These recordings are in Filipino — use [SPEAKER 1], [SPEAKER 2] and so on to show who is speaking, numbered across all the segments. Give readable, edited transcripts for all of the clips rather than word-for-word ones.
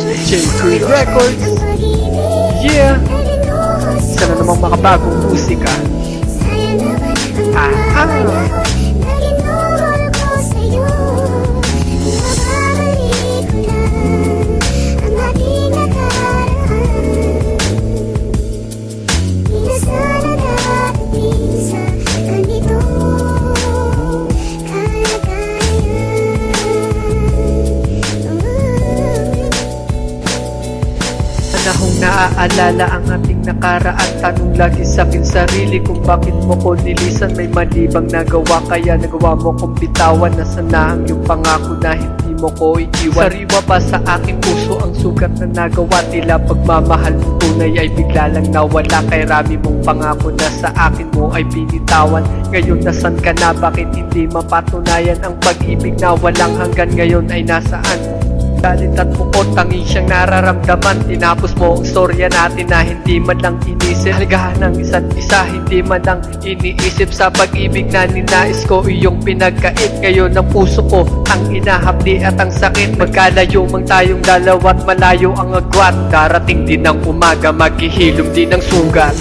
[SPEAKER 1] J3 Records. Yeah! Isa na namang makabagong musika. Panahong naaalala ang ating nakaraan. Tanong lagi sa'kin sarili kung bakit mo ko nilisan. May mali bang nagawa kaya nagawa mo kong bitawan? Nasaan na ang iyong pangako na hindi mo ko iiwan? Sariwa pa sa aking puso ang sugat na nagawa. Tila pagmamahal mo tunay ay bigla lang nawala. Kay rami mong pangako na sa akin mo ay binitawan. Ngayon nasan ka na? Bakit hindi mapatunayan ang pag-ibig na walang hanggan ngayon ay nasaan? Galit at bukod, tanging siyang nararamdaman. Tinapos mo ang storya natin na hindi man lang inisip. Halagahan ng isa't isa, hindi man lang iniisip. Sa pag-ibig na ninais ko, iyong pinagkait. Ngayon ang puso ko, ang inahapdi at ang sakit. Magkalayo mang tayong dalawa at malayo ang agwat. Darating din ang umaga, maghihilom din ang sugat.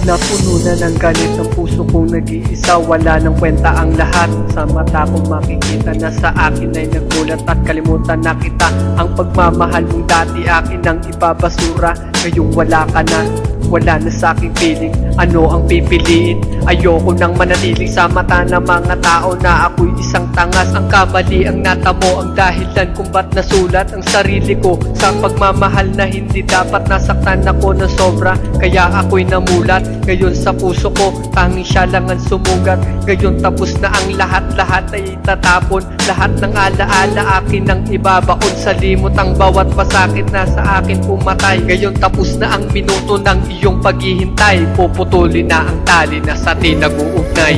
[SPEAKER 1] Napuno na ng galit ng puso kong nag-iisa. Wala nang kwenta ang lahat. Sa mata kong makikita na sa akin ay nagulat at kalimutan na kita. Ang pagmamahal mong dati akin ang ibabasura. Ngayong wala ka na, wala na sa aking feeling. Ano ang pipiliin? Ayoko nang manatiling sa mata ng mga tao na ako'y isang tangas. Ang kamali ang natamo, ang dahilan kung ba't nasulat ang sarili ko sa pagmamahal na hindi dapat. Nasaktan ako ng sobra, kaya ako'y namulat. Ngayon sa puso ko, tanging siya lang ang sumugat. Ngayon tapos na ang lahat-lahat ay itatapon. Lahat ng alaala akin ang ibabaon sa limot. Ang bawat pasakit na sa akin pumatay. Ngayon tapos na ang minuto ng iyong paghihintay. Puputulin na ang tali na sa atin nag-uugnay.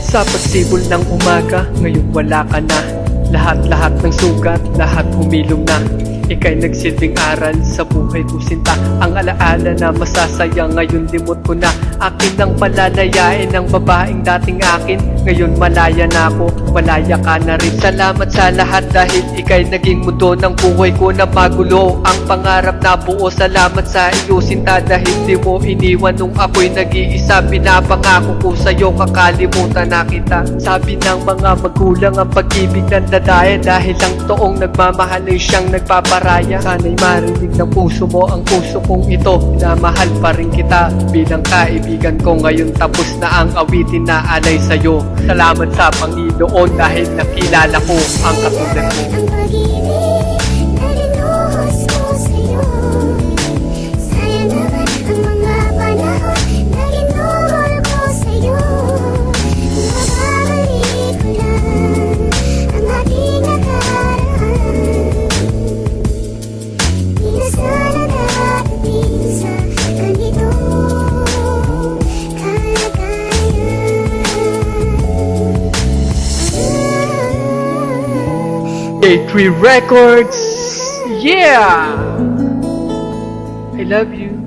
[SPEAKER 1] Sa pagsibol ng umaga, ngayon wala ka na. Lahat-lahat ng sugat, lahat humilom na. Ika'y nagsilbing aral sa buhay ko sinta. Ang alaala na masasaya, ngayon limot ko na. Akin ang palalayain ng babaeng dating akin. Ngayon malaya na ako, malaya ka na rin. Salamat sa lahat dahil ika'y naging mundo ng buhay ko na magulo. Ang pangarap na buo, salamat sa iyo sinta. Dahil di mo iniwan nung ako'y nag-iisa. Pinapangako ko sa'yo, kakalimutan na kita. Sabi ng mga magulang ang pag-ibig ng dadaya. Dahil ang toong nagmamahal ay siyang nagpaparaya. Sana'y marinig ng puso mo ang puso kong ito. Minamahal pa rin kita bilang kaibigan ko. Ngayon tapos na ang awitin na alay sa'yo. Salamat sa Panginoon dahil nakilala ko ang katulad mo. J3 Records. Yeah! I love you.